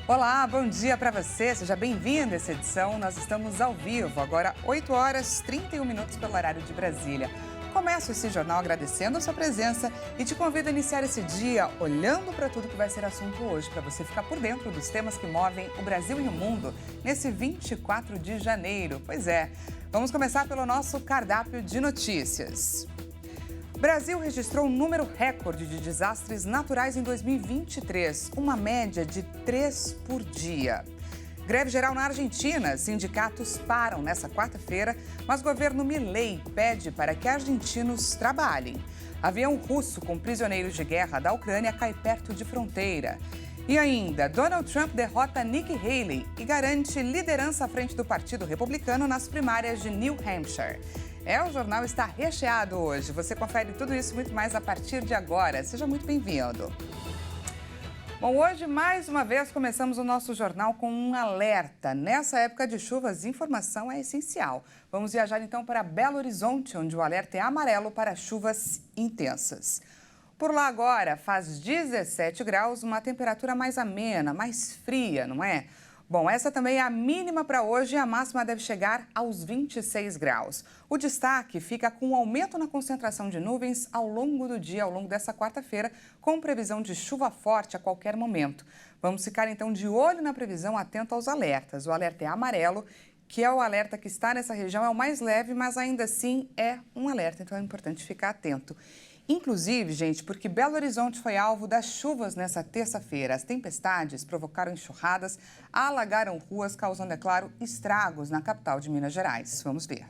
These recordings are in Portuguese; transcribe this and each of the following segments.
Olá, bom dia para você. Seja bem-vindo a essa edição. Nós estamos ao vivo, agora 8 horas 31 minutos pelo horário de Brasília. Começo esse jornal agradecendo a sua presença e te convido a iniciar esse dia olhando para tudo que vai ser assunto hoje, para você ficar por dentro dos temas que movem o Brasil e o mundo nesse 24 de janeiro. Pois é, vamos começar pelo nosso cardápio de notícias. O Brasil registrou um número recorde de desastres naturais em 2023, uma média de 3 por dia. Greve geral na Argentina. Sindicatos param nessa quarta-feira, mas governo Milei pede para que argentinos trabalhem. Avião russo com prisioneiros de guerra da Ucrânia cai perto de fronteira. E ainda, Donald Trump derrota Nikki Haley e garante liderança à frente do Partido Republicano nas primárias de New Hampshire. O jornal está recheado hoje. Você confere tudo isso e muito mais a partir de agora. Seja muito bem-vindo. Bom, hoje, mais uma vez, começamos o nosso jornal com um alerta. Nessa época de chuvas, informação é essencial. Vamos viajar, então, para Belo Horizonte, onde o alerta é amarelo para chuvas intensas. Por lá agora, faz 17 graus, uma temperatura mais amena, mais fria, não é? Bom, essa também é a mínima para hoje e a máxima deve chegar aos 26 graus. O destaque fica com o aumento na concentração de nuvens ao longo do dia, ao longo dessa quarta-feira, com previsão de chuva forte a qualquer momento. Vamos ficar então de olho na previsão, atento aos alertas. O alerta é amarelo, que é o alerta que está nessa região, é o mais leve, mas ainda assim é um alerta, então é importante ficar atento. Inclusive, gente, porque Belo Horizonte foi alvo das chuvas nessa terça-feira. As tempestades provocaram enxurradas, alagaram ruas, causando, é claro, estragos na capital de Minas Gerais. Vamos ver.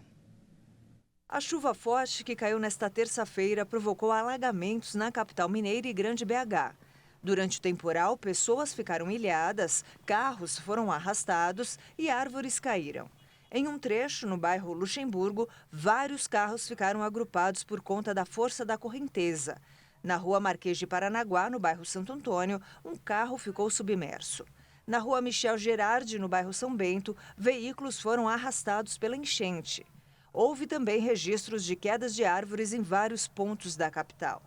A chuva forte que caiu nesta terça-feira provocou alagamentos na capital mineira e Grande BH. Durante o temporal, pessoas ficaram ilhadas, carros foram arrastados e árvores caíram. Em um trecho, no bairro Luxemburgo, vários carros ficaram agrupados por conta da força da correnteza. Na rua Marquês de Paranaguá, no bairro Santo Antônio, um carro ficou submerso. Na rua Michel Gerardi, no bairro São Bento, veículos foram arrastados pela enchente. Houve também registros de quedas de árvores em vários pontos da capital.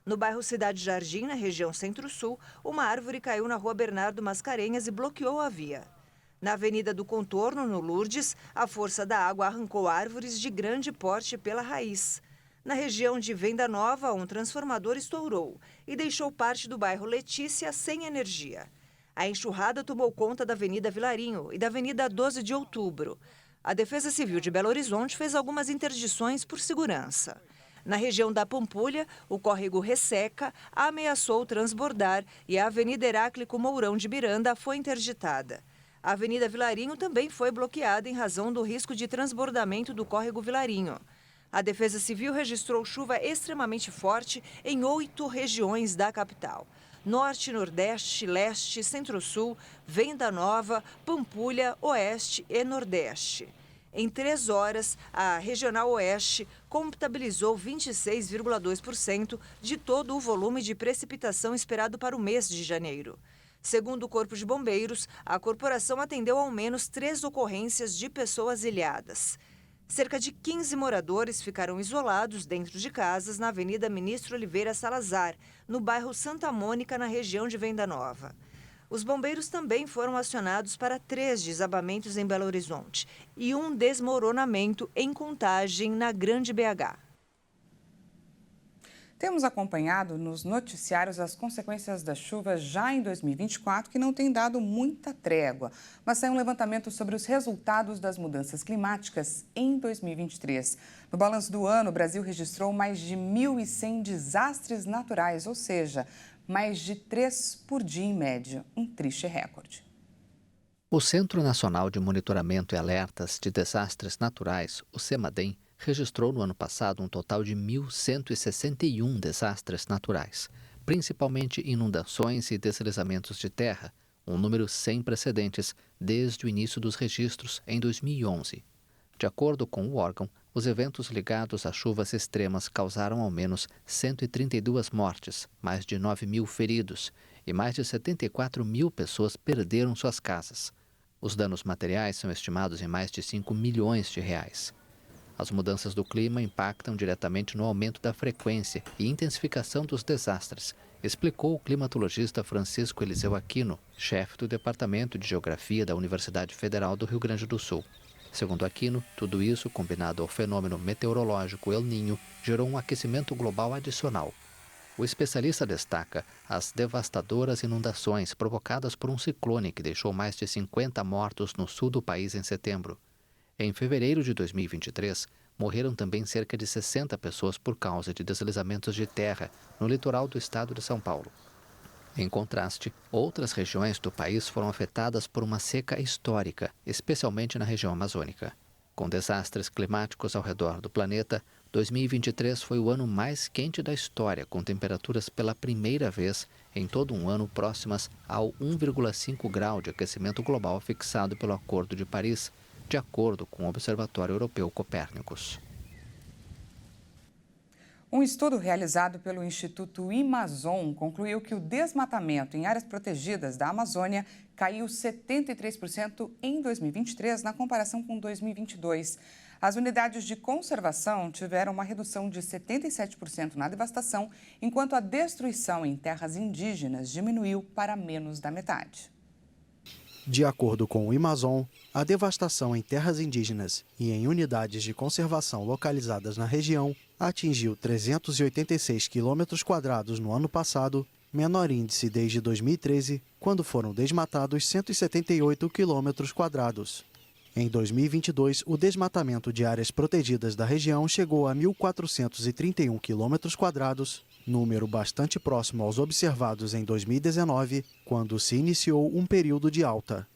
No bairro Cidade Jardim, na região Centro-Sul, uma árvore caiu na rua Bernardo Mascarenhas e bloqueou a via. Na Avenida do Contorno, no Lourdes, a força da água arrancou árvores de grande porte pela raiz. Na região de Venda Nova, um transformador estourou e deixou parte do bairro Letícia sem energia. A enxurrada tomou conta da Avenida Vilarinho e da Avenida 12 de Outubro. A Defesa Civil de Belo Horizonte fez algumas interdições por segurança. Na região da Pampulha, o córrego Resseca ameaçou transbordar e a Avenida Heráclito Mourão de Miranda foi interditada. A Avenida Vilarinho também foi bloqueada em razão do risco de transbordamento do córrego Vilarinho. A Defesa Civil registrou chuva extremamente forte em 8 regiões da capital: Norte, Nordeste, Leste, Centro-Sul, Venda Nova, Pampulha, Oeste e Nordeste. Em 3 horas, a Regional Oeste contabilizou 26,2% de todo o volume de precipitação esperado para o mês de janeiro. Segundo o Corpo de Bombeiros, a corporação atendeu ao menos 3 ocorrências de pessoas ilhadas. Cerca de 15 moradores ficaram isolados dentro de casas na Avenida Ministro Oliveira Salazar, no bairro Santa Mônica, na região de Venda Nova. Os bombeiros também foram acionados para 3 desabamentos em Belo Horizonte e um desmoronamento em Contagem, na Grande BH. Temos acompanhado nos noticiários as consequências das chuvas já em 2024, que não tem dado muita trégua. Mas saiu um levantamento sobre os resultados das mudanças climáticas em 2023. No balanço do ano, o Brasil registrou mais de 1.100 desastres naturais, ou seja, mais de 3 por dia em média, um triste recorde. O Centro Nacional de Monitoramento e Alertas de Desastres Naturais, o CEMADEM, registrou no ano passado um total de 1.161 desastres naturais, principalmente inundações e deslizamentos de terra, um número sem precedentes desde o início dos registros em 2011. De acordo com o órgão, os eventos ligados a chuvas extremas causaram ao menos 132 mortes, mais de 9.000 feridos e mais de 74 mil pessoas perderam suas casas. Os danos materiais são estimados em mais de 5 milhões de reais. As mudanças do clima impactam diretamente no aumento da frequência e intensificação dos desastres explicou o climatologista Francisco Eliseu Aquino, chefe do Departamento de Geografia da Universidade Federal do Rio Grande do Sul. Segundo Aquino, tudo isso, combinado ao fenômeno meteorológico El Niño, gerou um aquecimento global adicional. O especialista destaca as devastadoras inundações provocadas por um ciclone que deixou mais de 50 mortos no sul do país em setembro. Em fevereiro de 2023, morreram também cerca de 60 pessoas por causa de deslizamentos de terra no litoral do estado de São Paulo. Em contraste, outras regiões do país foram afetadas por uma seca histórica, especialmente na região amazônica. Com desastres climáticos ao redor do planeta, 2023 foi o ano mais quente da história, com temperaturas pela primeira vez em todo um ano próximas ao 1,5 grau de aquecimento global fixado pelo Acordo de Paris, de acordo com o Observatório Europeu Copérnicos. Um estudo realizado pelo Instituto Amazon concluiu que o desmatamento em áreas protegidas da Amazônia caiu 73% em 2023, na comparação com 2022. As unidades de conservação tiveram uma redução de 77% na devastação, enquanto a destruição em terras indígenas diminuiu para menos da metade. De acordo com o Amazon, a devastação em terras indígenas e em unidades de conservação localizadas na região atingiu 386 km² no ano passado, menor índice desde 2013, quando foram desmatados 178 km². Em 2022, o desmatamento de áreas protegidas da região chegou a 1.431 km², número bastante próximo aos observados em 2019, quando se iniciou um período de alta.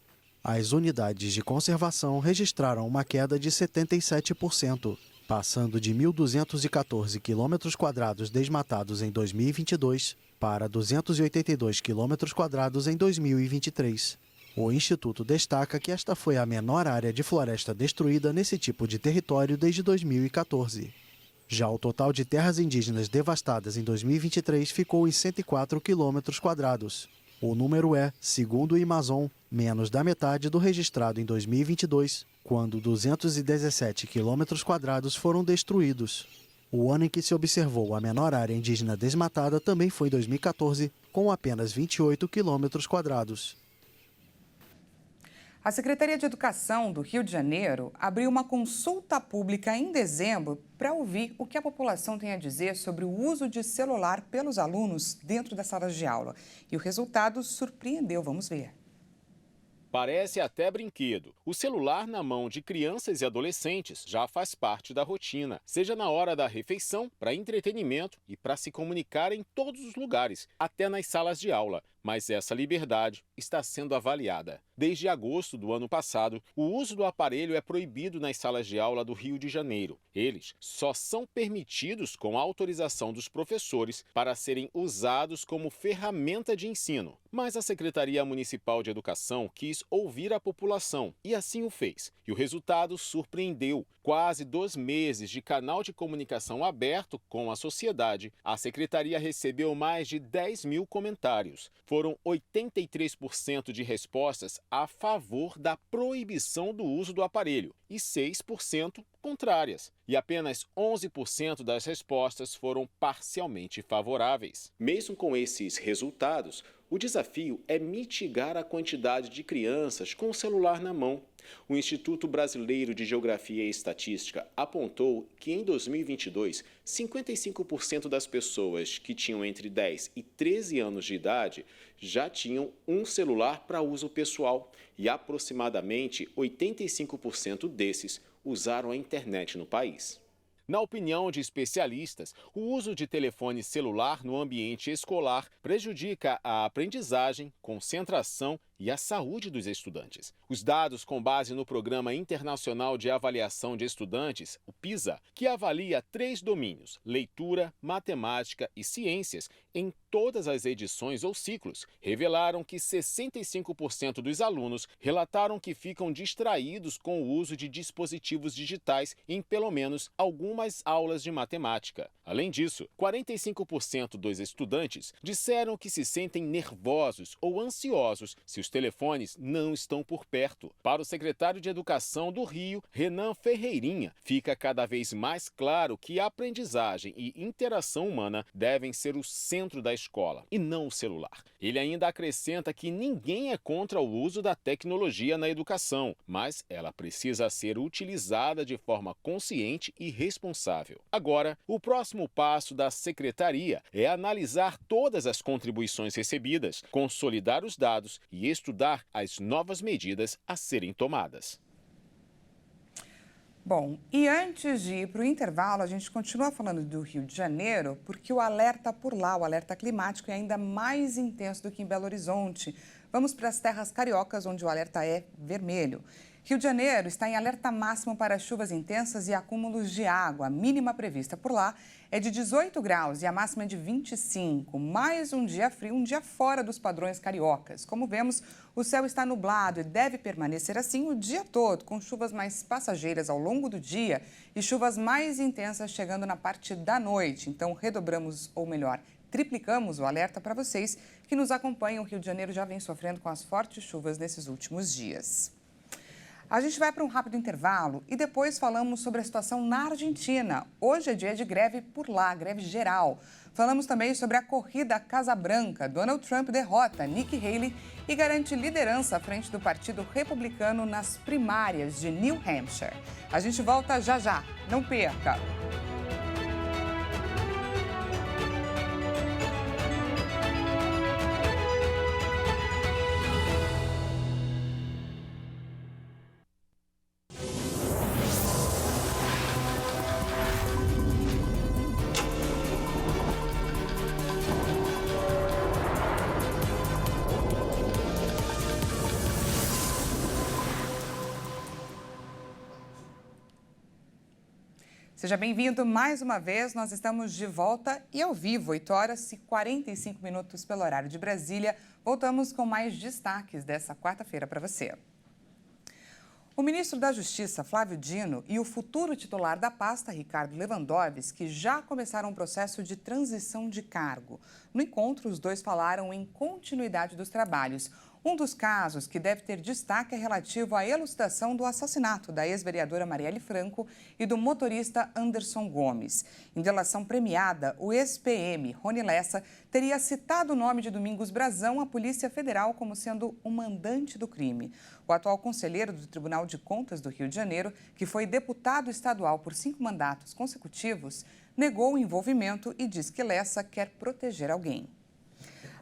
As unidades de conservação registraram uma queda de 77%, passando de 1.214 km² desmatados em 2022 para 282 km² em 2023. O Instituto destaca que esta foi a menor área de floresta destruída nesse tipo de território desde 2014. Já o total de terras indígenas devastadas em 2023 ficou em 104 km². O número é, segundo o Amazon, menos da metade do registrado em 2022, quando 217 km² foram destruídos. O ano em que se observou a menor área indígena desmatada também foi 2014, com apenas 28 km². A Secretaria de Educação do Rio de Janeiro abriu uma consulta pública em dezembro para ouvir o que a população tem a dizer sobre o uso de celular pelos alunos dentro das salas de aula. E o resultado surpreendeu, vamos ver. Parece até brinquedo. O celular na mão de crianças e adolescentes já faz parte da rotina, seja na hora da refeição, para entretenimento e para se comunicar em todos os lugares, até nas salas de aula. Mas essa liberdade está sendo avaliada. Desde agosto do ano passado, o uso do aparelho é proibido nas salas de aula do Rio de Janeiro. Eles só são permitidos com a autorização dos professores para serem usados como ferramenta de ensino. Mas a Secretaria Municipal de Educação quis ouvir a população e assim o fez. E o resultado surpreendeu. Quase 2 meses de canal de comunicação aberto com a sociedade, a Secretaria recebeu mais de 10 mil comentários. Foram 83% de respostas a favor da proibição do uso do aparelho e 6% contrárias. E apenas 11% das respostas foram parcialmente favoráveis. Mesmo com esses resultados, o desafio é mitigar a quantidade de crianças com o celular na mão. O Instituto Brasileiro de Geografia e Estatística apontou que em 2022, 55% das pessoas que tinham entre 10 e 13 anos de idade já tinham um celular para uso pessoal e aproximadamente 85% desses usaram a internet no país. Na opinião de especialistas, o uso de telefone celular no ambiente escolar prejudica a aprendizagem, concentração e a saúde dos estudantes. Os dados com base no Programa Internacional de Avaliação de Estudantes, o PISA, que avalia 3 domínios, leitura, matemática e ciências, em todas as edições ou ciclos, revelaram que 65% dos alunos relataram que ficam distraídos com o uso de dispositivos digitais em pelo menos alguma as aulas de matemática. Além disso, 45% dos estudantes disseram que se sentem nervosos ou ansiosos se os telefones não estão por perto. Para o secretário de Educação do Rio, Renan Ferreirinha, fica cada vez mais claro que a aprendizagem e interação humana devem ser o centro da escola e não o celular. Ele ainda acrescenta que ninguém é contra o uso da tecnologia na educação, mas ela precisa ser utilizada de forma consciente e responsável. Agora, o próximo passo da secretaria é analisar todas as contribuições recebidas, consolidar os dados e estudar as novas medidas a serem tomadas. Bom, e antes de ir para o intervalo, a gente continua falando do Rio de Janeiro, porque o alerta por lá, o alerta climático, é ainda mais intenso do que em Belo Horizonte. Vamos para as terras cariocas, onde o alerta é vermelho. Rio de Janeiro está em alerta máximo para chuvas intensas e acúmulos de água. A mínima prevista por lá é de 18 graus e a máxima é de 25. Mais um dia frio, um dia fora dos padrões cariocas. Como vemos, o céu está nublado e deve permanecer assim o dia todo, com chuvas mais passageiras ao longo do dia e chuvas mais intensas chegando na parte da noite. Então, redobramos, ou melhor, triplicamos o alerta para vocês que nos acompanham. O Rio de Janeiro já vem sofrendo com as fortes chuvas nesses últimos dias. A gente vai para um rápido intervalo e depois falamos sobre a situação na Argentina. Hoje é dia de greve por lá, greve geral. Falamos também sobre a corrida à Casa Branca. Donald Trump derrota Nikki Haley e garante liderança à frente do Partido Republicano nas primárias de New Hampshire. A gente volta já já. Não perca! Seja bem-vindo mais uma vez, nós estamos de volta e ao vivo, 8 horas e 45 minutos pelo horário de Brasília. Voltamos com mais destaques dessa quarta-feira para você. O ministro da Justiça, Flávio Dino, e o futuro titular da pasta, Ricardo Lewandowski, já começaram um processo de transição de cargo. No encontro, os dois falaram em continuidade dos trabalhos. Um dos casos que deve ter destaque é relativo à elucidação do assassinato da ex-vereadora Marielle Franco e do motorista Anderson Gomes. Em delação premiada, o ex-PM, Rony Lessa, teria citado o nome de Domingos Brazão à Polícia Federal como sendo o mandante do crime. O atual conselheiro do Tribunal de Contas do Rio de Janeiro, que foi deputado estadual por 5 mandatos consecutivos, negou o envolvimento e diz que Lessa quer proteger alguém.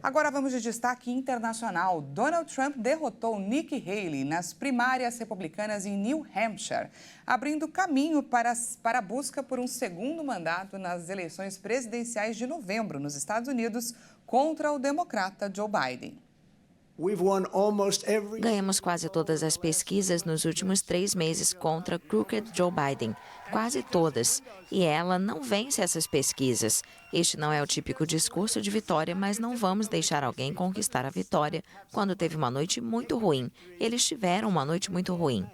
Agora vamos de destaque internacional. Donald Trump derrotou Nikki Haley nas primárias republicanas em New Hampshire, abrindo caminho para a busca por um segundo mandato nas eleições presidenciais de novembro nos Estados Unidos contra o democrata Joe Biden. Ganhamos quase todas as pesquisas nos últimos 3 meses contra Crooked Joe Biden. Quase todas. E ela não vence essas pesquisas. Este não é o típico discurso de vitória, mas não vamos deixar alguém conquistar a vitória quando teve uma noite muito ruim. Eles tiveram uma noite muito ruim.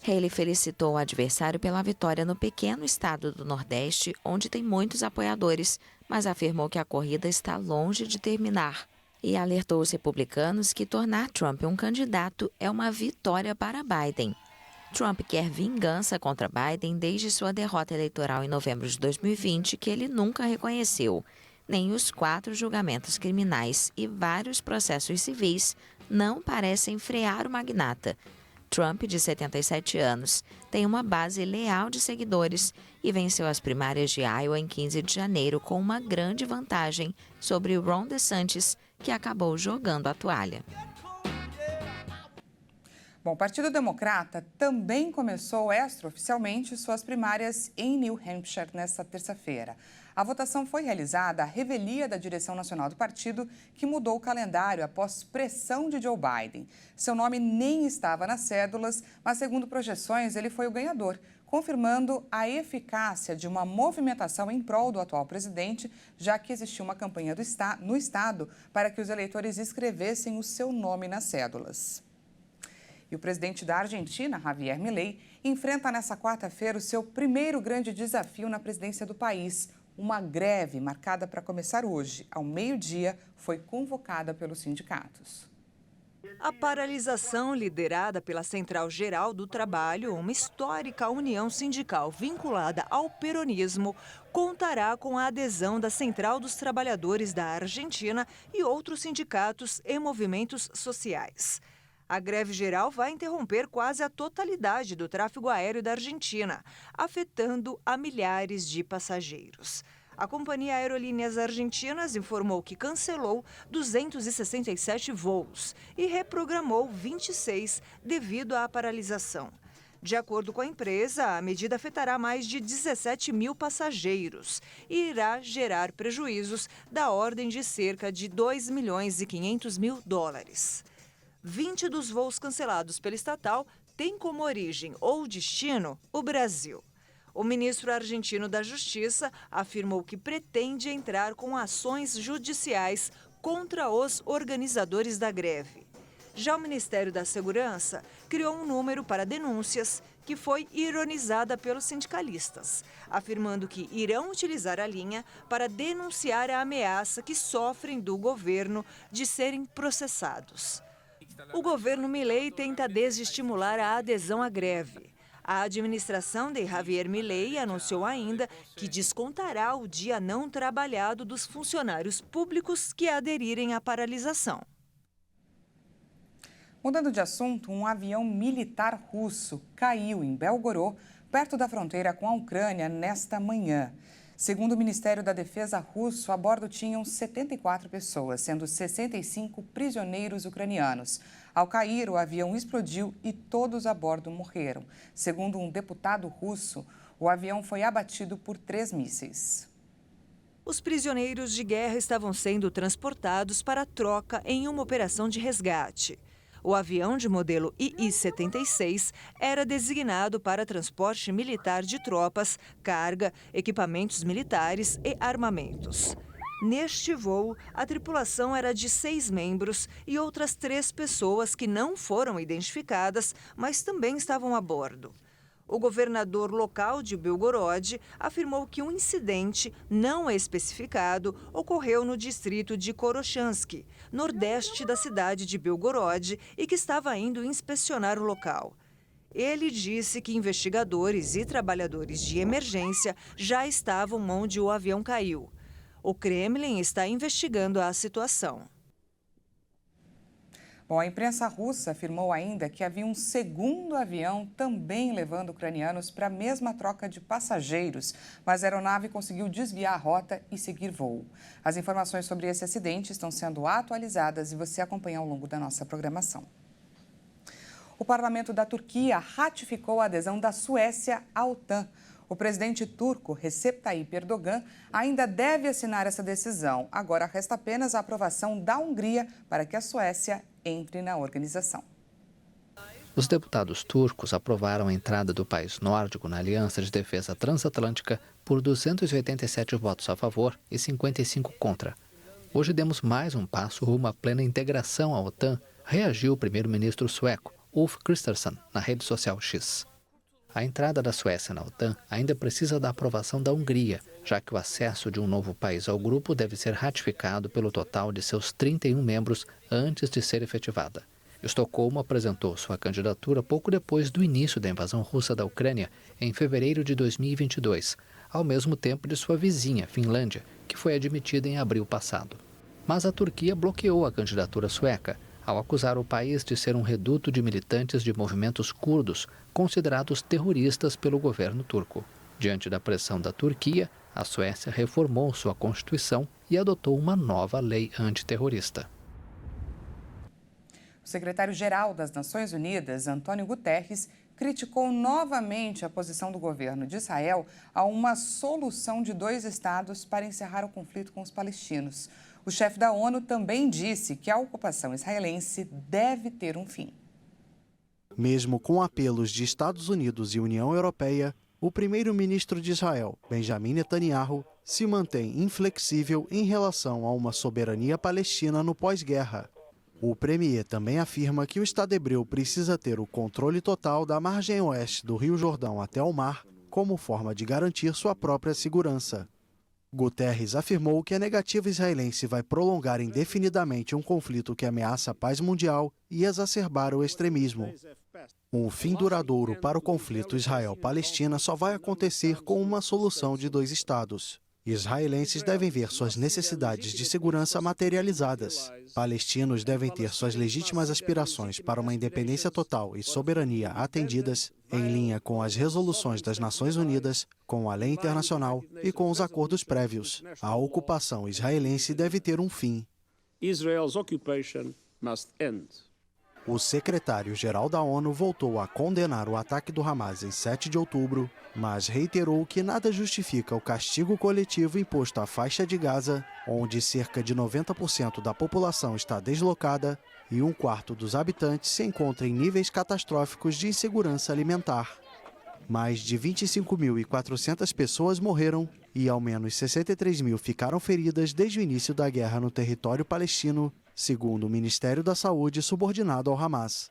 Haley felicitou o adversário pela vitória no pequeno estado do Nordeste, onde tem muitos apoiadores, mas afirmou que a corrida está longe de terminar. E alertou os republicanos que tornar Trump um candidato é uma vitória para Biden. Trump quer vingança contra Biden desde sua derrota eleitoral em novembro de 2020, que ele nunca reconheceu. Nem os 4 julgamentos criminais e vários processos civis não parecem frear o magnata. Trump, de 77 anos, tem uma base leal de seguidores e venceu as primárias de Iowa em 15 de janeiro com uma grande vantagem sobre Ron DeSantis, que acabou jogando a toalha. Bom, o Partido Democrata também começou extraoficialmente suas primárias em New Hampshire nesta terça-feira. A votação foi realizada à revelia da direção nacional do partido, que mudou o calendário após pressão de Joe Biden. Seu nome nem estava nas cédulas, mas, segundo projeções, ele foi o ganhador, confirmando a eficácia de uma movimentação em prol do atual presidente, já que existia uma campanha no estado para que os eleitores escrevessem o seu nome nas cédulas. E o presidente da Argentina, Javier Milei, enfrenta nesta quarta-feira o seu primeiro grande desafio na presidência do país. Uma greve marcada para começar hoje, ao meio-dia, foi convocada pelos sindicatos. A paralisação liderada pela Central Geral do Trabalho, uma histórica união sindical vinculada ao peronismo, contará com a adesão da Central dos Trabalhadores da Argentina e outros sindicatos e movimentos sociais. A greve geral vai interromper quase a totalidade do tráfego aéreo da Argentina, afetando a milhares de passageiros. A Companhia Aerolíneas Argentinas informou que cancelou 267 voos e reprogramou 26 devido à paralisação. De acordo com a empresa, a medida afetará mais de 17 mil passageiros e irá gerar prejuízos da ordem de cerca de 2 milhões e 500 mil dólares. 20 dos voos cancelados pela estatal têm como origem ou destino o Brasil. O ministro argentino da Justiça afirmou que pretende entrar com ações judiciais contra os organizadores da greve. Já o Ministério da Segurança criou um número para denúncias que foi ironizada pelos sindicalistas, afirmando que irão utilizar a linha para denunciar a ameaça que sofrem do governo de serem processados. O governo Milei tenta desestimular a adesão à greve. A administração de Javier Milei anunciou ainda que descontará o dia não trabalhado dos funcionários públicos que aderirem à paralisação. Mudando de assunto, um avião militar russo caiu em Belgorod, perto da fronteira com a Ucrânia, nesta manhã. Segundo o Ministério da Defesa russo, a bordo tinham 74 pessoas, sendo 65 prisioneiros ucranianos. Ao cair, o avião explodiu e todos a bordo morreram. Segundo um deputado russo, o avião foi abatido por 3 mísseis. Os prisioneiros de guerra estavam sendo transportados para troca em uma operação de resgate. O avião de modelo II-76 era designado para transporte militar de tropas, carga, equipamentos militares e armamentos. Neste voo, a tripulação era de 6 membros e outras 3 pessoas que não foram identificadas, mas também estavam a bordo. O governador local de Belgorod afirmou que um incidente não especificado ocorreu no distrito de Korochansk, nordeste da cidade de Belgorod, e que estava indo inspecionar o local. Ele disse que investigadores e trabalhadores de emergência já estavam onde o avião caiu. O Kremlin está investigando a situação. Bom, a imprensa russa afirmou ainda que havia um segundo avião também levando ucranianos para a mesma troca de passageiros, mas a aeronave conseguiu desviar a rota e seguir voo. As informações sobre esse acidente estão sendo atualizadas e você acompanha ao longo da nossa programação. O parlamento da Turquia ratificou a adesão da Suécia à OTAN. O presidente turco, Recep Tayyip Erdogan, ainda deve assinar essa decisão. Agora resta apenas a aprovação da Hungria para que a Suécia entre na organização. Os deputados turcos aprovaram a entrada do país nórdico na Aliança de Defesa Transatlântica por 287 votos a favor e 55 contra. Hoje demos mais um passo rumo à plena integração à OTAN, reagiu o primeiro-ministro sueco, Ulf Kristersson, na rede social X. A entrada da Suécia na OTAN ainda precisa da aprovação da Hungria, já que o acesso de um novo país ao grupo deve ser ratificado pelo total de seus 31 membros antes de ser efetivada. Estocolmo apresentou sua candidatura pouco depois do início da invasão russa da Ucrânia, em fevereiro de 2022, ao mesmo tempo de sua vizinha, Finlândia, que foi admitida em abril passado. Mas a Turquia bloqueou a candidatura sueca, ao acusar o país de ser um reduto de militantes de movimentos curdos, considerados terroristas pelo governo turco. Diante da pressão da Turquia, a Suécia reformou sua Constituição e adotou uma nova lei antiterrorista. O secretário-geral das Nações Unidas, Antônio Guterres, criticou novamente a posição do governo de Israel a uma solução de 2 estados para encerrar o conflito com os palestinos. O chefe da ONU também disse que a ocupação israelense deve ter um fim. Mesmo com apelos de Estados Unidos e União Europeia, o primeiro-ministro de Israel, Benjamin Netanyahu, se mantém inflexível em relação a uma soberania palestina no pós-guerra. O premier também afirma que o Estado hebreu precisa ter o controle total da margem oeste do Rio Jordão até o mar, como forma de garantir sua própria segurança. Guterres afirmou que a negativa israelense vai prolongar indefinidamente um conflito que ameaça a paz mundial e exacerbar o extremismo. Um fim duradouro para o conflito Israel-Palestina só vai acontecer com uma solução de 2 estados. Israelenses devem ver suas necessidades de segurança materializadas. Palestinos devem ter suas legítimas aspirações para uma independência total e soberania atendidas, em linha com as resoluções das Nações Unidas, com a lei internacional e com os acordos prévios. A ocupação israelense deve ter um fim. Israel's occupation must end. O secretário-geral da ONU voltou a condenar o ataque do Hamas em 7 de outubro, mas reiterou que nada justifica o castigo coletivo imposto à faixa de Gaza, onde cerca de 90% da população está deslocada e 1/4 dos habitantes se encontra em níveis catastróficos de insegurança alimentar. Mais de 25.400 pessoas morreram e ao menos 63.000 ficaram feridas desde o início da guerra no território palestino, segundo o Ministério da Saúde subordinado ao Hamas.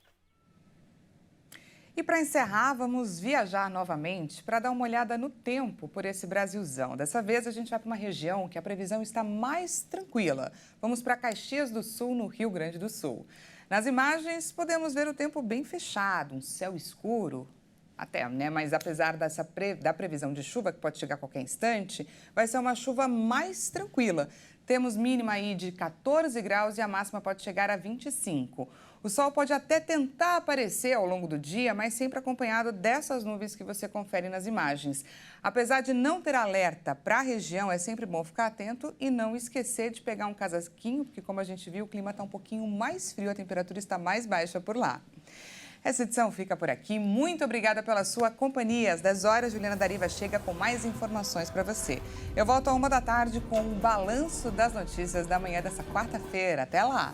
E para encerrar, vamos viajar novamente para dar uma olhada no tempo por esse Brasilzão. Dessa vez a gente vai para uma região que a previsão está mais tranquila. Vamos para Caxias do Sul, no Rio Grande do Sul. Nas imagens podemos ver o tempo bem fechado, um céu escuro. Até, né? Mas apesar da previsão de chuva, que pode chegar a qualquer instante, vai ser uma chuva mais tranquila. Temos mínima aí de 14 graus e a máxima pode chegar a 25. O sol pode até tentar aparecer ao longo do dia, mas sempre acompanhado dessas nuvens que você confere nas imagens. Apesar de não ter alerta para a região, é sempre bom ficar atento e não esquecer de pegar um casaquinho, porque como a gente viu, o clima está um pouquinho mais frio, a temperatura está mais baixa por lá. Essa edição fica por aqui. Muito obrigada pela sua companhia. Às 10 horas, Juliana Dariva chega com mais informações para você. Eu volto à 1 da tarde com o balanço das notícias da manhã dessa quarta-feira. Até lá!